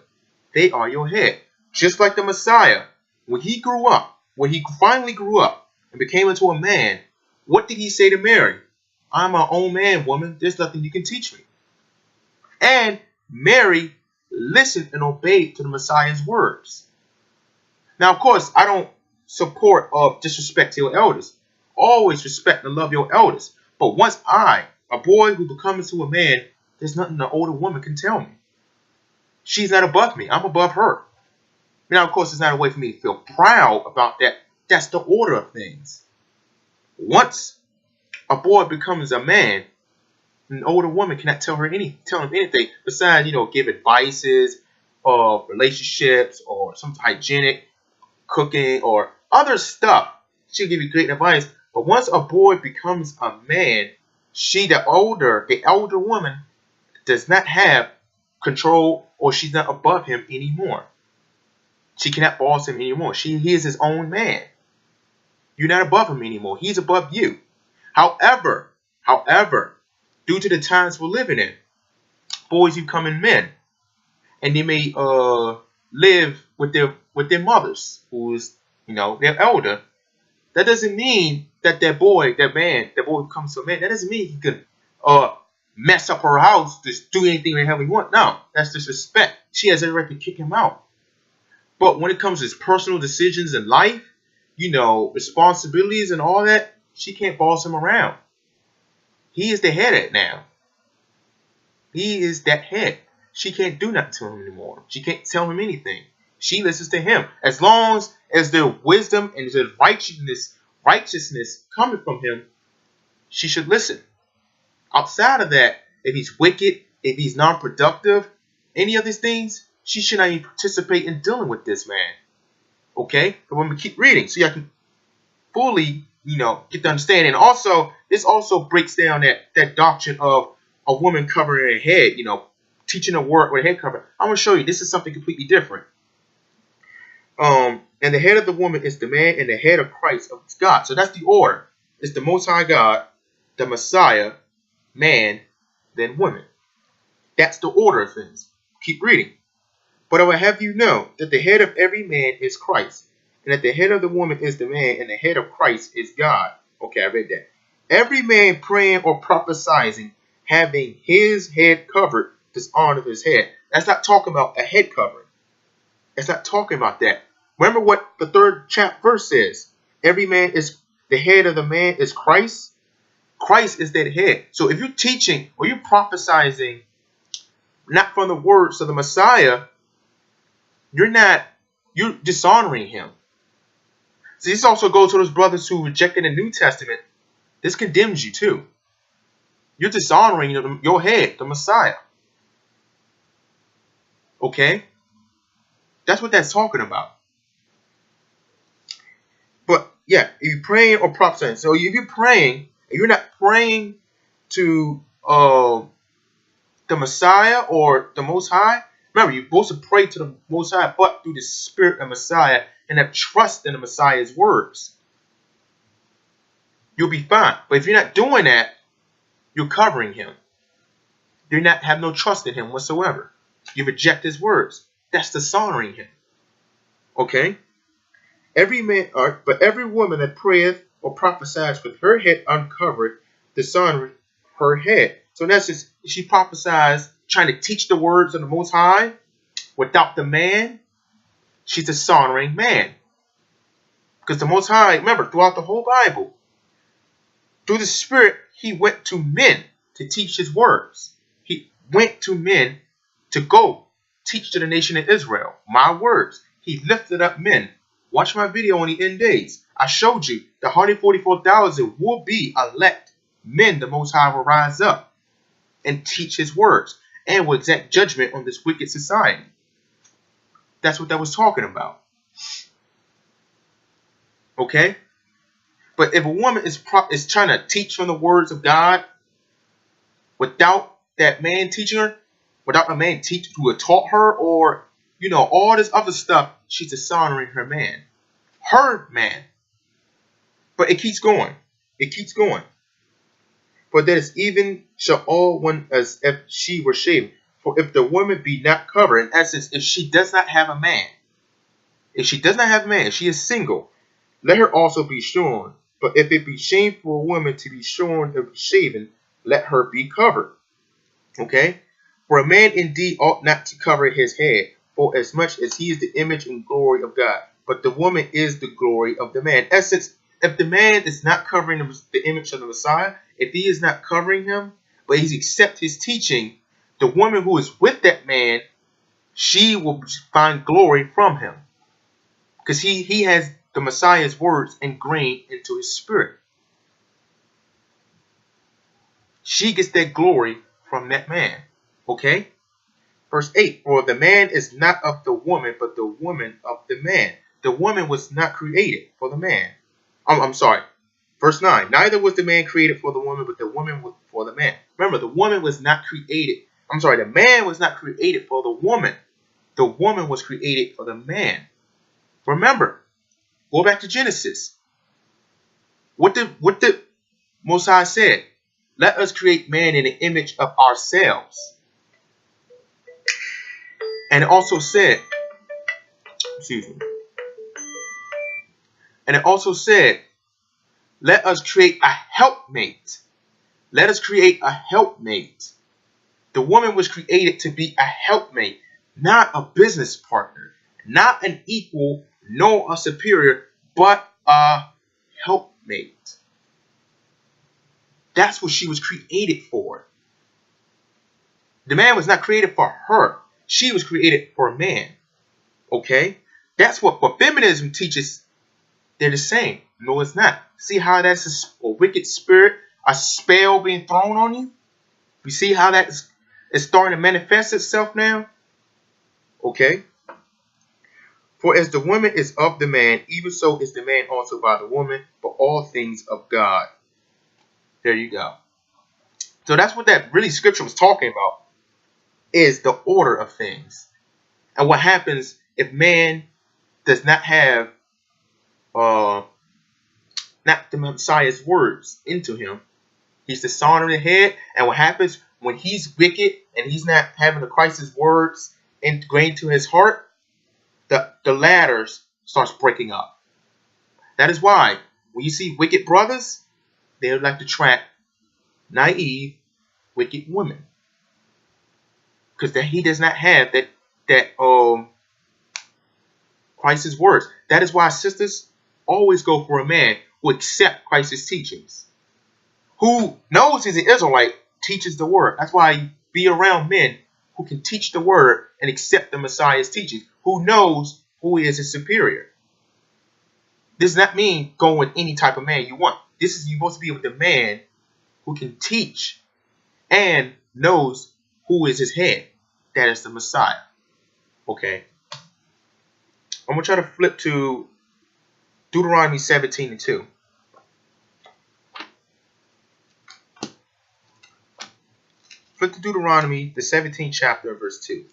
They are your head. Just like the Messiah, when he finally grew up and became into a man, what did he say to Mary? I'm my own man, woman. There's nothing you can teach me. And Mary listened and obeyed to the Messiah's words. Now, of course, I don't support of disrespect to your elders. Always respect and love your elders. But once a boy who becomes into a man, there's nothing the older woman can tell me. She's not above me. I'm above her. Now, of course, it's not a way for me to feel proud about that. That's the order of things. Once a boy becomes a man, an older woman cannot tell him anything besides, give advices of relationships or some hygienic cooking or other stuff. She'll give you great advice. But once a boy becomes a man, the elder woman, does not have control, or she's not above him anymore. She cannot boss him anymore. He is his own man. You're not above him anymore. He's above you. However, due to the times we're living in, boys becoming men, and they may live with their mothers, who's their elder. That doesn't mean that that boy becomes a man. That doesn't mean he could mess up her house, just do anything the hell he wants. No, that's disrespect. She has every right to kick him out. But when it comes to his personal decisions in life, responsibilities and all that, she can't boss him around. He is the head now. He is that head. She can't do nothing to him anymore. She can't tell him anything. She listens to him. As long as there's wisdom and there's righteousness coming from him, she should listen. Outside of that, if he's wicked, if he's non-productive, any of these things, she should not even participate in dealing with this man. Okay? But when we keep reading, so you can fully, get the understanding. And also, this also breaks down that doctrine of a woman covering her head, teaching a word with a head cover. I'm going to show you. This is something completely different. And the head of the woman is the man, and the head of Christ is God. So that's the order. It's the Most High God, the Messiah, man, then woman. That's the order of things. Keep reading. But I will have you know that the head of every man is Christ, and that the head of the woman is the man, and the head of Christ is God. Okay, I read that. Every man praying or prophesying, having his head covered, dishonors his head. That's not talking about a head covering. That's not talking about that. Remember what the 3rd verse says. Every man is, the head of the man is Christ. Christ is that head. So if you're teaching or you're prophesying not from the words of the Messiah, you're dishonoring him. So this also goes to those brothers who rejected the New Testament. This condemns you too. You're dishonoring your head, the Messiah. Okay? That's what that's talking about. But yeah, if you're praying or prophesying, so if you're praying, and you're not praying to the Messiah or the Most High, remember, you're supposed to pray to the Most High, but through the Spirit of Messiah, and have trust in the Messiah's words. You'll be fine. But if you're not doing that, you're covering him. You have no trust in him whatsoever. You reject his words. That's dishonoring him. Okay? But every woman that prayeth or prophesies with her head uncovered dishonors her head. So that's just, she prophesies trying to teach the words of the Most High without the man. She's dishonoring man. Because the Most High, remember, throughout the whole Bible, through the Spirit, he went to men to teach his words. He went to men to go teach to the nation of Israel my words. He lifted up men. Watch my video on the end days. I showed you the 144,000 will be elect men. The Most High will rise up and teach his words and will exact judgment on this wicked society. That's what that was talking about. Okay? But if a woman is trying to teach from the words of God without that man teaching her, without a man who had taught her, or all this other stuff, she's dishonoring her man. Her man. But it keeps going. It keeps going. For that is even shall all one as if she were shaven. For if the woman be not covered, in essence, if she does not have a man, if she does not have a man, she is single, let her also be shorn. But if it be shameful for a woman to be shorn or be shaven, let her be covered. Okay? For a man indeed ought not to cover his head, for as much as he is the image and glory of God. But the woman is the glory of the man. In essence, if the man is not covering the image of the Messiah, if he is not covering him, but he accepts his teaching, the woman who is with that man, she will find glory from him. Because he has the Messiah's words ingrained into his spirit. She gets that glory from that man. Okay? Verse 8, for the man is not of the woman, but the woman of the man. The woman was not created for the man. I'm sorry. Verse 9, neither was the man created for the woman, but the woman was for the man. Remember, the woman was not created. The man was not created for the woman. The woman was created for the man. Remember, go back to Genesis. What the Most High said? Let us create man in the image of ourselves. And it also said, let us create a helpmate. Let us create a helpmate. The woman was created to be a helpmate, not a business partner, not an equal, nor a superior, but a helpmate. That's what she was created for. The man was not created for her. She was created for a man. Okay? That's what feminism teaches. They're the same. No, it's not. See how that's a wicked spirit, a spell being thrown on you? You see how that is starting to manifest itself now? Okay? For as the woman is of the man, even so is the man also by the woman, but all things of God. There you go. So that's what that really scripture was talking about, is the order of things. And what happens if man does not have not the Messiah's words into him. He's the son of the head. And what happens when he's wicked and he's not having the Christ's words ingrained to his heart? The ladders starts breaking up. That is why when you see wicked brothers, they would like to trap naive, wicked women. Because he does not have that Christ's words. That is why sisters always go for a man who accepts Christ's teachings, who knows he's an Israelite, teaches the word. That's why you be around men who can teach the word and accept the Messiah's teachings, who knows who is his superior. This does not mean go with any type of man you want. This is, you're supposed to be with the man who can teach and knows who is his head. That is the Messiah. Okay. I'm going to try to flip to Deuteronomy 17:2. Flip to Deuteronomy, the 17th chapter, verse 2.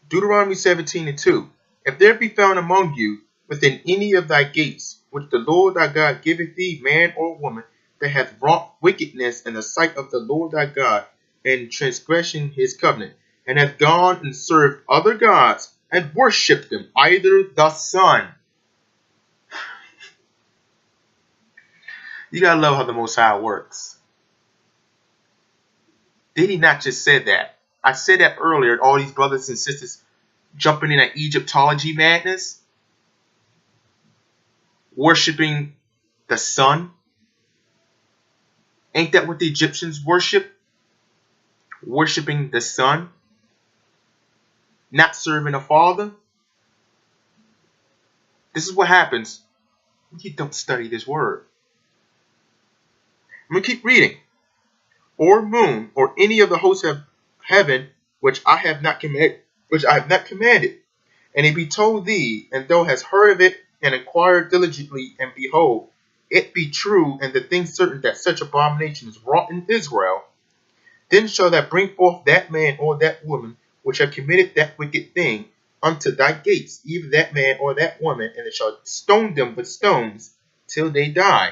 Deuteronomy 17:2. If there be found among you within any of thy gates, which the Lord thy God giveth thee, man or woman, that hath wrought wickedness in the sight of the Lord thy God, and transgression his covenant, and hath gone and served other gods, and worshipped them, either the sun. You gotta love how the Most High works. Did he not just say that? I said that earlier, all these brothers and sisters jumping in at Egyptology madness, worshipping the sun. Ain't that what the Egyptians worship? Worshipping the sun, not serving a father. This is what happens when you don't study this word. I'm going to keep reading. Or moon, or any of the hosts of heaven, which I have not commanded, and it be told thee, and thou hast heard of it, and inquired diligently, and behold, it be true, and the thing certain that such abomination is wrought in Israel, then shall thou bring forth that man or that woman which have committed that wicked thing unto thy gates, either that man or that woman, and it shall stone them with stones till they die.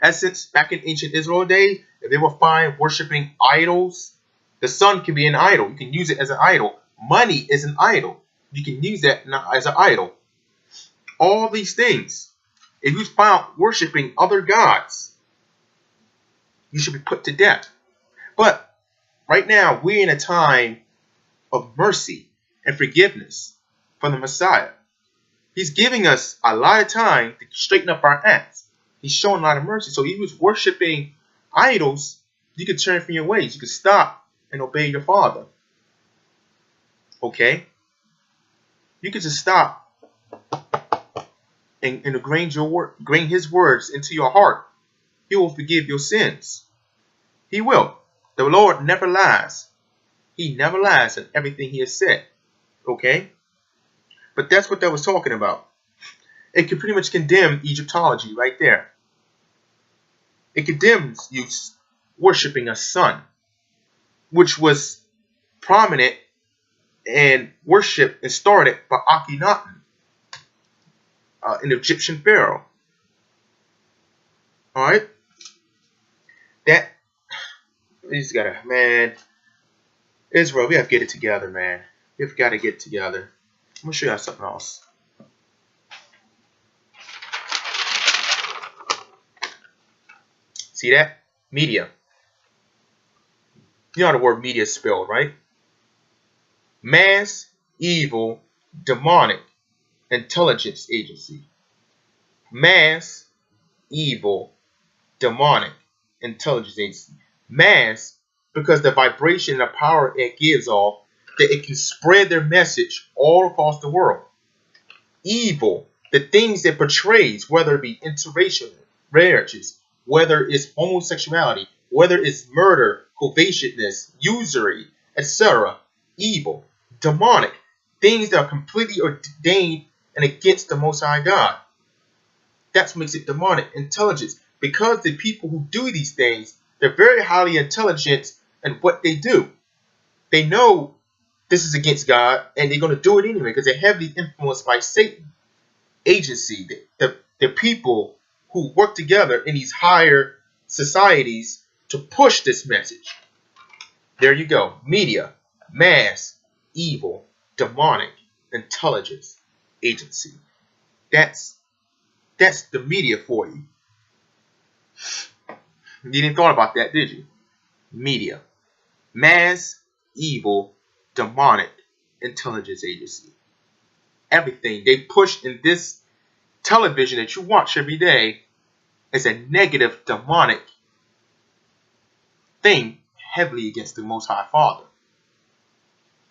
Essence, back in ancient Israel days, if they were found worshiping idols, the sun can be an idol. You can use it as an idol. Money is an idol. You can use that as an idol. All these things. If you found worshiping other gods, you should be put to death. But right now, we're in a time of mercy and forgiveness from the Messiah. He's giving us a lot of time to straighten up our acts. He's showing a lot of mercy. So if you was worshiping idols, you could turn from your ways. You could stop and obey your Father. Okay? You could just stop and grain His words into your heart. He will forgive your sins. He will. The Lord never lies. He never lies in everything He has said. Okay? But that's what that was talking about. It can pretty much condemn Egyptology right there. It condemns you worshiping a sun, which was prominent and worshipped and started by Akhenaten, an Egyptian pharaoh. Alright? We just gotta, man, Israel, we have to get it together, man. We've got to get it together. I'm gonna show you something else. See that? Media. You know how the word media is spelled, right? Mass, evil, demonic, intelligence agency. Mass, evil, demonic, intelligence agency. Mass, because the vibration and the power it gives off, that it can spread their message all across the world. Evil, the things it portrays, whether it be interracial marriages, whether it's homosexuality, whether it's murder, covetousness, usury, etc. Evil, demonic, things that are completely ordained and against the Most High God. That's what makes it demonic. Intelligence, because the people who do these things, they're very highly intelligent in what they do. They know this is against God, and they're going to do it anyway because they're heavily influenced by Satan agency. The people who work together in these higher societies to push this message. There you go. Media, mass, evil, demonic, intelligence, agency. That's the media for you. You didn't thought about that, did you? Media, mass, evil, demonic, intelligence agency. Everything they push in this television that you watch every day is a negative, demonic thing heavily against the Most High Father.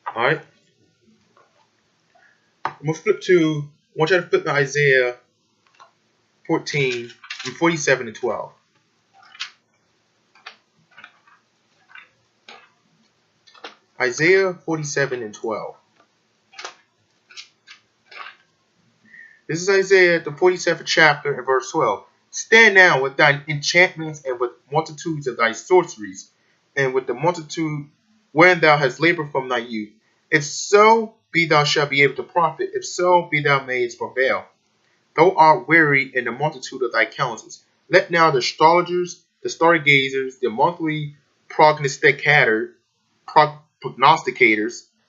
Alright? I'm going to I want you to flip to Isaiah 14, 47 and 12. Isaiah 47 and 12. This is Isaiah, the 47th chapter, and verse 12. Stand now with thine enchantments and with multitudes of thy sorceries, and with the multitude wherein thou hast labored from thy youth. If so be thou shalt be able to profit, if so be thou mayest prevail. Thou art weary in the multitude of thy counsels. Let now the astrologers, the stargazers, the monthly prognosticators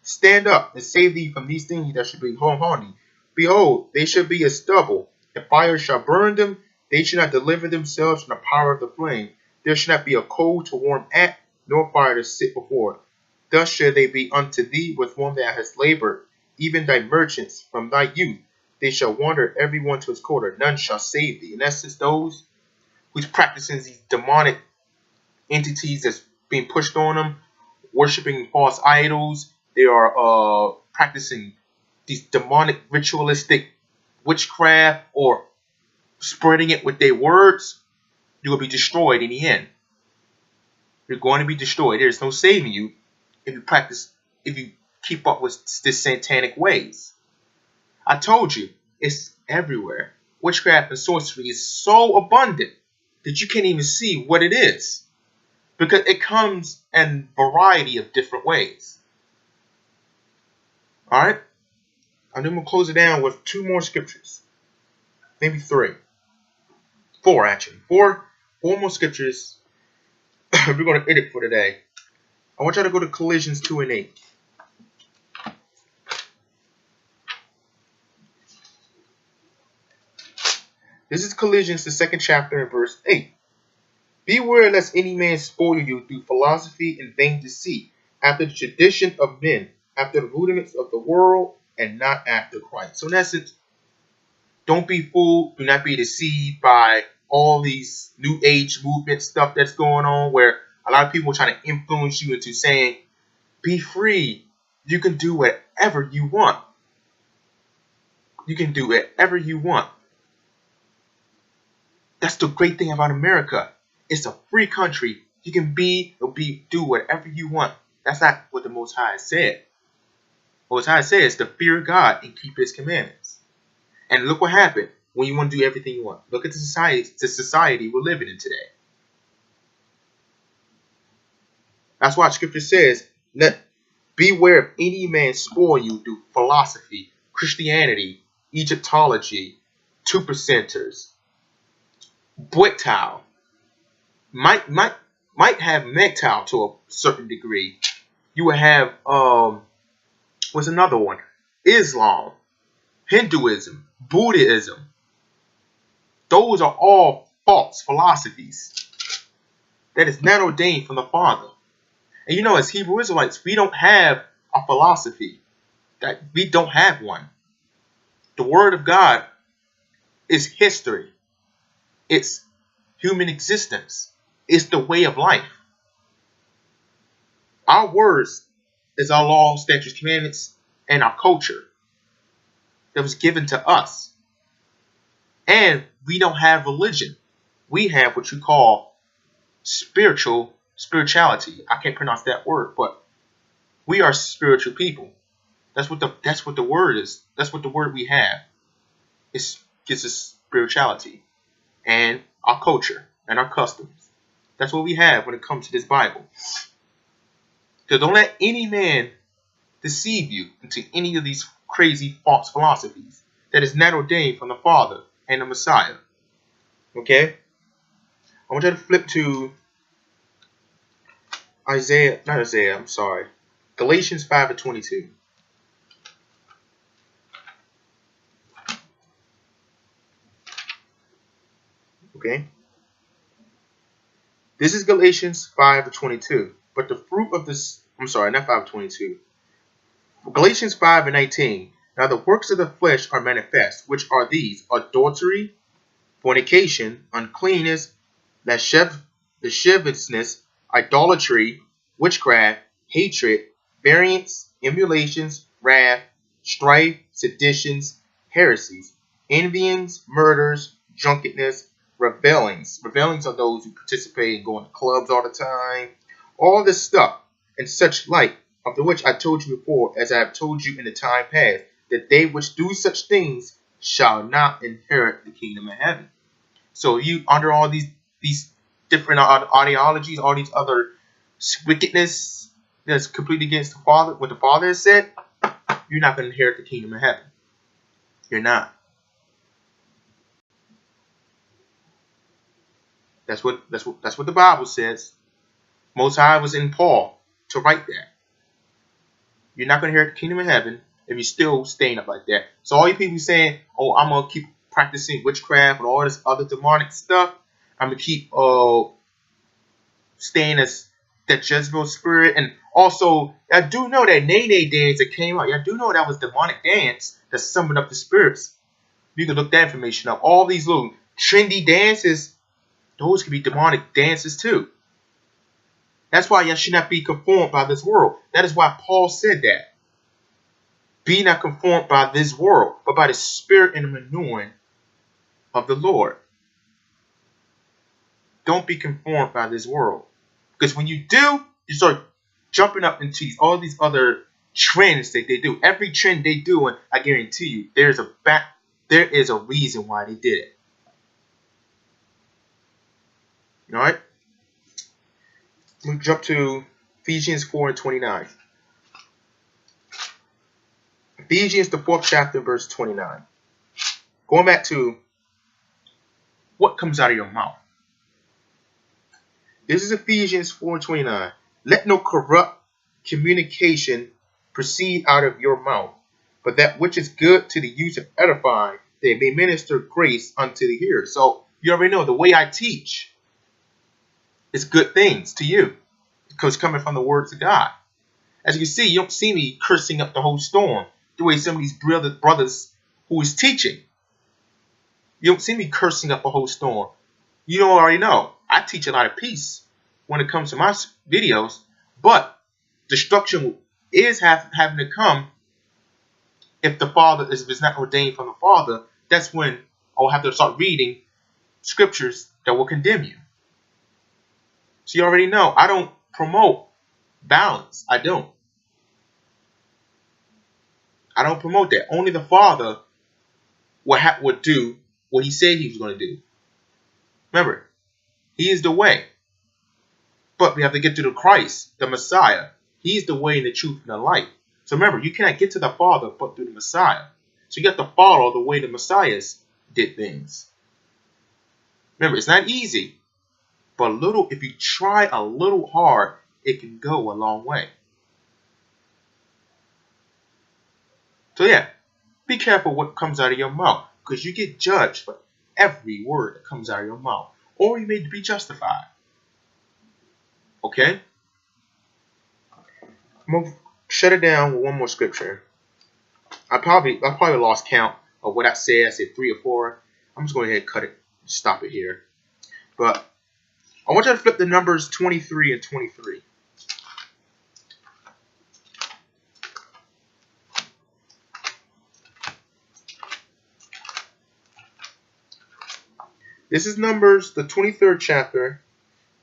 stand up and save thee from these things that should be harm thee. Behold, they shall be as stubble. The fire shall burn them. They shall not deliver themselves from the power of the flame. There shall not be a coal to warm at, nor fire to sit before it. Thus shall they be unto thee with one that has labored, even thy merchants from thy youth. They shall wander every one to his quarter. None shall save thee. In essence, those who's practicing these demonic entities that's being pushed on them, worshiping false idols, they are practicing these demonic ritualistic witchcraft or spreading it with their words, you will be destroyed in the end. You're going to be destroyed. There's no saving you if you keep up with this satanic ways. I told you, it's everywhere. Witchcraft and sorcery is so abundant that you can't even see what it is, because it comes in a variety of different ways. Alright? And then we'll close it down with 2 more scriptures. Maybe 3. 4, actually. 4 more scriptures. We're going to end it for today. I want y'all to go to Colossians 2 and 8. This is Colossians, the 2nd chapter, and verse 8. Beware lest any man spoil you through philosophy and vain deceit, after the tradition of men, after the rudiments of the world, and not after Christ. So in essence, don't be fooled, do not be deceived by all these new age movement stuff that's going on, where a lot of people are trying to influence you into saying, be free. You can do whatever you want. You can do whatever you want. That's the great thing about America. It's a free country. You can do whatever you want. That's not what the Most High said. What Most High says to fear God and keep His commandments. And look what happened when you want to do everything you want. Look at the society we're living in today. That's why Scripture says, beware of any man spoil you through philosophy, Christianity, Egyptology, 2%ers, Buiktile, might have MGTOW to a certain degree. You would have what's another one? Islam, Hinduism, Buddhism. Those are all false philosophies that is not ordained from the Father. And you know, as Hebrew Israelites, we don't have a philosophy. That we don't have one. The Word of God is history. It's human existence. It's the way of life. Our words is our law, statutes, commandments, and our culture that was given to us. And we don't have religion. We have what you call spirituality. I can't pronounce that word, but we are spiritual people. That's what the word is. That's what the word we have. It gives us spirituality and our culture and our customs. That's what we have when it comes to this Bible. So don't let any man deceive you into any of these crazy false philosophies that is not ordained from the Father and the Messiah. Okay? I want you to flip to Galatians 5:22. Okay? This is Galatians 5:22. But the fruit of this, not 5:22. Galatians 5:19. Now the works of the flesh are manifest, which are these: adultery, fornication, uncleanness, lasciviousness, idolatry, witchcraft, hatred, variance, emulations, wrath, strife, seditions, heresies, envyings, murders, drunkenness, revelings. Revelings are those who participate in going to clubs all the time. All this stuff and such like, of the which I told you before, as I have told you in the time past, that they which do such things shall not inherit the kingdom of heaven. So you, under all these different ideologies, all these other wickedness that's completely against the Father, what the Father has said, you're not going to inherit the kingdom of heaven. You're not. That's what the Bible says. Most High was in Paul to write that. You're not going to inherit the kingdom of heaven if you're still staying up like that. So all you people saying, oh, I'm going to keep practicing witchcraft and all this other demonic stuff, I'm going to keep staying as that Jezebel spirit. And also, I do know that Nene dance that came out. I do know that was demonic dance that summoned up the spirits. You can look that information up. All these little trendy dances, those could be demonic dances too. That's why you should not be conformed by this world. That is why Paul said that. Be not conformed by this world, but by the spirit and the renewing of the Lord. Don't be conformed by this world. Because when you do, you start jumping up into all these other trends that they do. Every trend they do, and I guarantee you, there is a reason why they did it. Alright? We'll jump to Ephesians 4:29. Ephesians, the 4th chapter, verse 29. Going back to what comes out of your mouth. This is Ephesians 4:29. Let no corrupt communication proceed out of your mouth, but that which is good to the use of edifying, that it may minister grace unto the hearer. So you already know the way I teach is good things to you, because it's coming from the words of God. As you can see, you don't see me cursing up the whole storm the way some of these brothers who is teaching. You don't see me cursing up a whole storm. You don't already know. I teach a lot of peace when it comes to my videos, but destruction is having to come if it's not ordained from the Father. That's when I'll have to start reading scriptures that will condemn you. So you already know I don't promote balance. I don't promote that. Only the Father would do what he said he was going to do. Remember, he is the way. But we have to get to the Christ, the Messiah. He is the way and the truth and the light. So remember, you cannot get to the Father but through the Messiah. So you have to follow the way the Messiahs did things. Remember, it's not easy. But if you try a little hard, it can go a long way. So yeah, be careful what comes out of your mouth, because you get judged for every word that comes out of your mouth, or you may be justified. Okay? I'm gonna shut it down with one more scripture. I probably lost count of what I said. I said 3 or 4. I'm just going to go ahead and cut it, stop it here. But I want you to flip the numbers 23 and 23. This is Numbers, the 23rd chapter,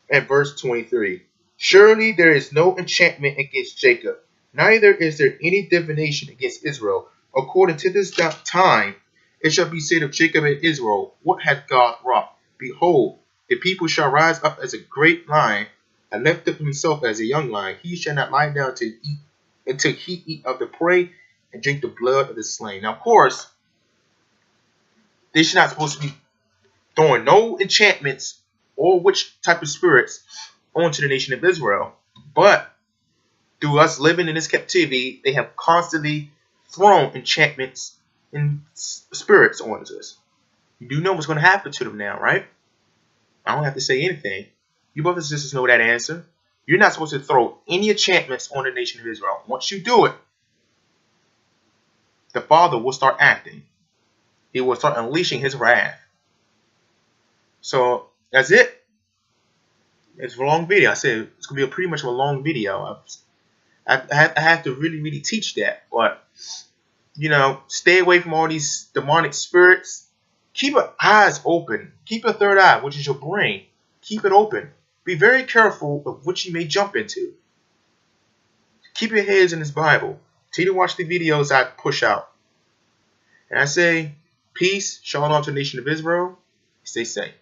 and verse 23. Surely there is no enchantment against Jacob, neither is there any divination against Israel. According to this time, it shall be said of Jacob and Israel, what hath God wrought? Behold, the people shall rise up as a great lion, and lift up himself as a young lion. He shall not lie down until he eat of the prey and drink the blood of the slain. Now, of course, they should not supposed to be throwing no enchantments or which type of spirits onto the nation of Israel. But through us living in this captivity, they have constantly thrown enchantments and spirits onto us. You do know what's going to happen to them now, right? I don't have to say anything. You brothers and sisters know that answer. You're not supposed to throw any enchantments on the nation of Israel. Once you do it, the Father will start acting. He will start unleashing his wrath. So that's it. It's a long video. I said it's going to be pretty much of a long video. I have to really teach that. But, you know, stay away from all these demonic spirits. Keep your eyes open. Keep your third eye, which is your brain. Keep it open. Be very careful of what you may jump into. Keep your heads in this Bible. Continue to watch the videos I push out. And I say, peace, shalom to the nation of Israel. Stay safe.